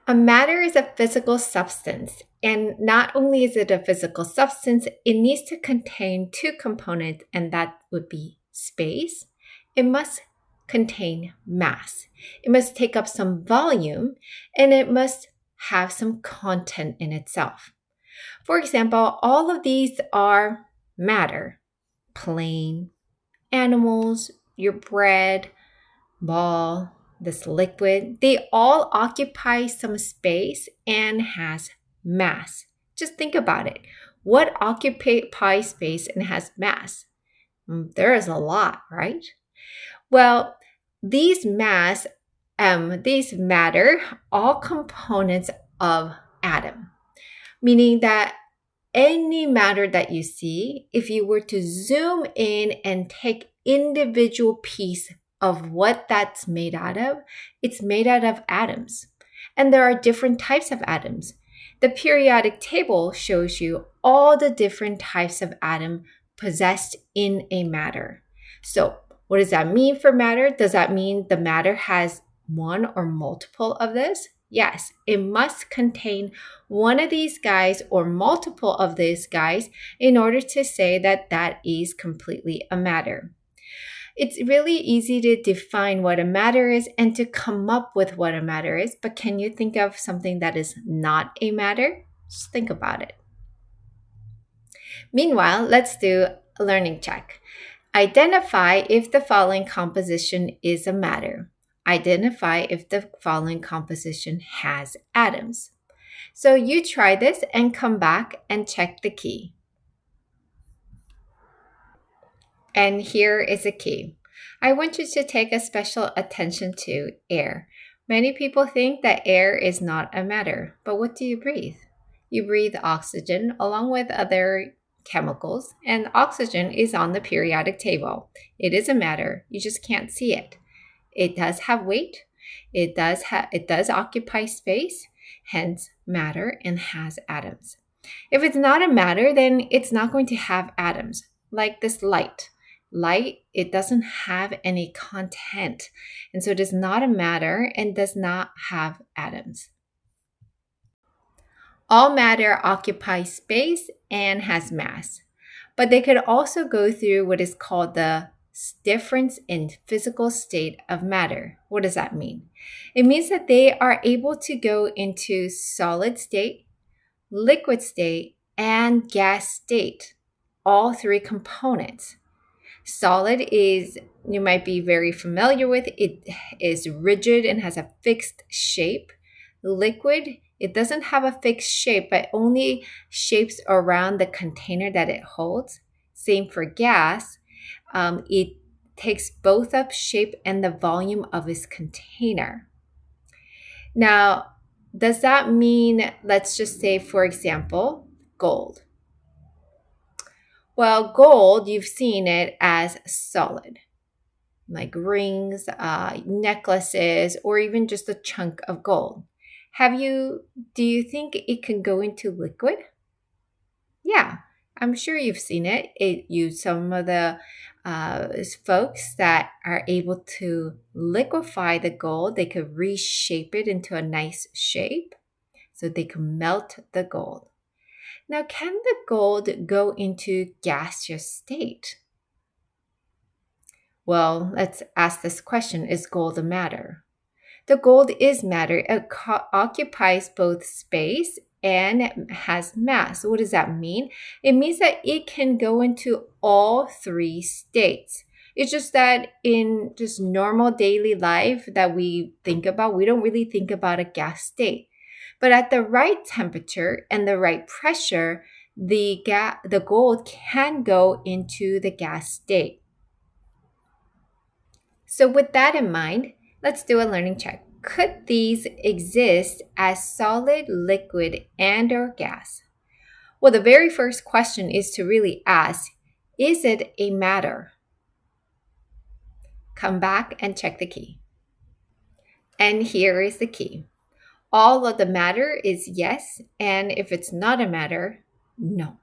A matter is a physical substance, and not only is it a physical substance, it needs to contain two components, and that would be space. It must contain mass. It must take up some volume, and it must have some content in itself. For example, all of these are matter: plane, animals, your bread, ball, this liquid. They all occupy some space and has mass. Just think about it. What occupies space and has mass? There is a lot, right? Well, these matter, all components of atom, meaning that any matter that you see, if you were to zoom in and take individual piece of what that's made out of, it's made out of atoms. And there are different types of atoms. The periodic table shows you all the different types of atom possessed in a matter. So what does that mean for matter? Does that mean the matter has one or multiple of this? Yes, it must contain one of these guys or multiple of these guys in order to say that that is completely a matter. It's really easy to define what a matter is and to come up with what a matter is, but can you think of something that is not a matter? Just think about it. Meanwhile, let's do a learning check. Identify if the following composition is a matter. Identify if the following composition has atoms. So you try this and come back and check the key. And here is a key. I want you to take a special attention to air. Many people think that air is not a matter, but what do you breathe? You breathe oxygen along with other chemicals, and oxygen is on the periodic table. It is a matter, you just can't see it. It does have weight, it does occupy space, hence matter, and has atoms. If it's not a matter, then it's not going to have atoms, like this light. Light, it doesn't have any content, and so it is not a matter and does not have atoms. All matter occupies space and has mass, but they could also go through what is called the difference in physical state of matter. What does that mean? It means that they are able to go into solid state, liquid state, and gas state, all three components. Solid is, you might be very familiar with, it is rigid and has a fixed shape. Liquid, it doesn't have a fixed shape, but only shapes around the container that it holds. Same for gas. It takes both up shape and the volume of its container. Now, does that mean, let's just say, for example, gold? Well, gold, you've seen it as solid, like rings, necklaces, or even just a chunk of gold. Do you think it can go into liquid? Yeah, I'm sure you've seen it. Some of the folks that are able to liquefy the gold, they could reshape it into a nice shape so they can melt the gold. Now, can the gold go into gaseous state? Well, let's ask this question. Is gold a matter? The gold is matter. It occupies both space and has mass. What does that mean? It means that it can go into all three states. It's just that in just normal daily life that we think about, we don't really think about a gas state. But at the right temperature and the right pressure, the gold can go into the gas state. So with that in mind, let's do a learning check. Could these exist as solid, liquid, and or gas? Well, the very first question is to really ask, is it a matter? Come back and check the key. And here is the key. All of the matter is yes, and if it's not a matter, no.